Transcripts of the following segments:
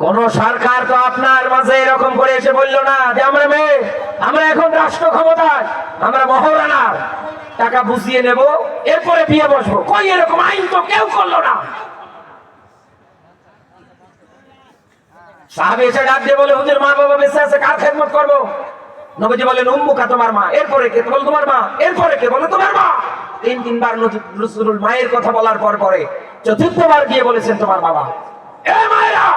কোন সরকার তো আপনার মাঝে এরকম করে এসে বললো না যে আমরা এখন রাষ্ট্র ক্ষমতায়, আমরা মহারানার টাকা বুঝিয়ে নেব, এরপরে বিয়ে বসবো। কই এরকম আইন তো কেউ করলো না। সাহাবী এসে ডাক দিয়ে বলে, হুজুর মা বাবা বেঁচে আছে, কার খেদমত করবো? নবীজি বলেন, উম্মুকা তোমার মা। এরপরে কে? বলে তোমার মা। এরপরে কে? বলে তোমার মা। তিনবার রাসূলুল মায়ের কথা বলার পরে চতুর্থবার গিয়ে বলেছেন তোমার বাবা। এ মায়েরা,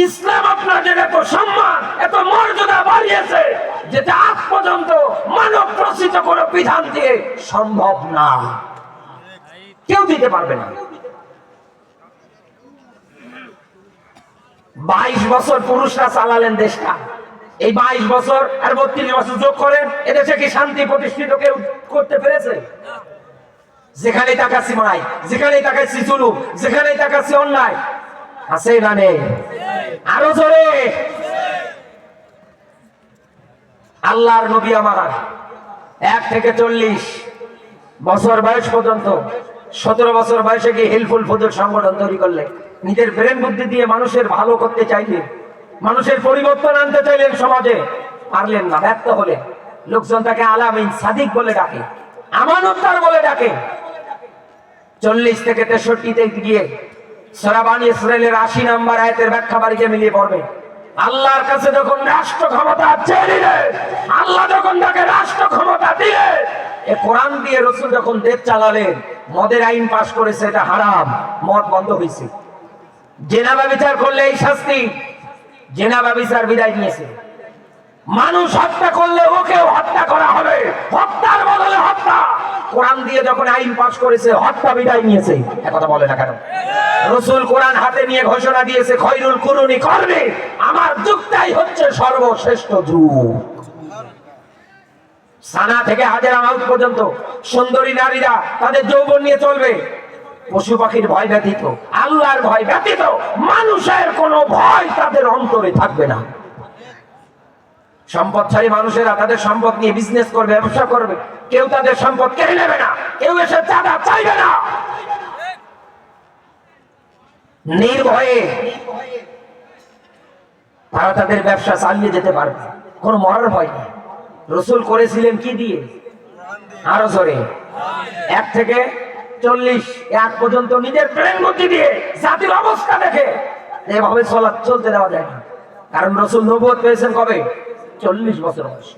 ইসলাম আপনাদের এত সম্মান, এত মর্যাদা বাড়িয়েছে, যেটা আজ পর্যন্ত মানব প্রসিত কোনো বিধান দিয়ে সম্ভব না, কেউ দিতে পারবে না। 22 বছর পুরুষরা চালালেন দেশটা। এই 22 বছর আর 32 বছর যোগ করেন, এদেশে কি শান্তি প্রতিষ্ঠিত কেউ করতে পেরেছে? যেখানেই তাকাচ্ছি মাই, যেখানেই তাকাচ্ছি জুলুম, যেখানেই তাকাচ্ছি অন্যায়, আছে না নেই? আরো জোরে। আল্লাহর নবী আমার 1 থেকে 40 বছর বয়স পর্যন্ত, 17 বছর বয়সে গিয়ে হিলফুল ফুজুর সংগঠন তৈরি করলেন। নিজের ব্রেন বুদ্ধি দিয়ে মানুষের ভালো করতে চাইলেন, মানুষের পরিবর্তন আনতে চাইলেন সমাজে, পারলেন না, ব্যর্থ হলে। লোকজন তাকে আলামিন সাদিক বলে ডাকে, আমানতদার বলে ডাকে। 40 থেকে 63-তে গিয়ে সূরা বানী ইসরাঈলের 80 নম্বর আয়াতের ব্যাখ্যা বাড়িতে মিলিয়ে পড়বে। আল্লাহর কাছে যখন রাষ্ট্র ক্ষমতা চেয়ে, আল্লাহ যখন তাকে রাষ্ট্র ক্ষমতা দিয়ে, এ কোরআন দিয়ে রাসূল যখন দেশ চালালেন, মদের আইন পাশ করেছে, এটা হারাম, মদ বন্ধ হয়েছে। জেনা ব্যভিচার করলে এই শাস্তি, জেনা ব্যভিচার বিদায় নিয়েছে। মানুষ হত্যা করলে ওকেও হত্যা করা হবে, হত্যার বদলে হত্যা। কোরআন দিয়ে যখন আইন পাশ করেছে, হত্যা বিদায় নিয়েছে। একথা বলে না কেন? রাসূল কোরআন হাতে নিয়ে ঘোষণা দিয়েছে, খয়রুল কুরুনি করবে, আমার যুগটাই হচ্ছে সর্বশ্রেষ্ঠ যুগ। সানা থেকে হাজেরা মাউত পর্যন্ত সুন্দরী নারীরা তাদের যৌবন নিয়ে চলবে। পশু পাখির ভয় ব্যতীত, আল্লাহর ভয় ব্যতীত মানুষের কোনো ভয় তাদের অন্তরে থাকবে না। সম্পদশালী মানুষেরা তাদের সম্পদ নিয়ে বিজনেস করবে, ব্যবসা করবে, কেউ তাদের সম্পদ কেড়ে নেবে না, কেউ এসে চাঁদা চাইবে না। নির্ভয়ে তারা তাদের ব্যবসা চালিয়ে যেতে পারবে, কোনো মরার ভয় নেই। রাসূল করেছিলেন কি দিয়ে? আরো জোরে। 1 থেকে 40 এক পর্যন্ত নিজের প্রেম বুদ্ধি দিয়ে, জাতির অবস্থা দেখে এভাবে চলতে দেওয়া যায় না। কারণ রাসূল নবুয়ত পেয়েছেন কবে? 40 বছর বয়সে।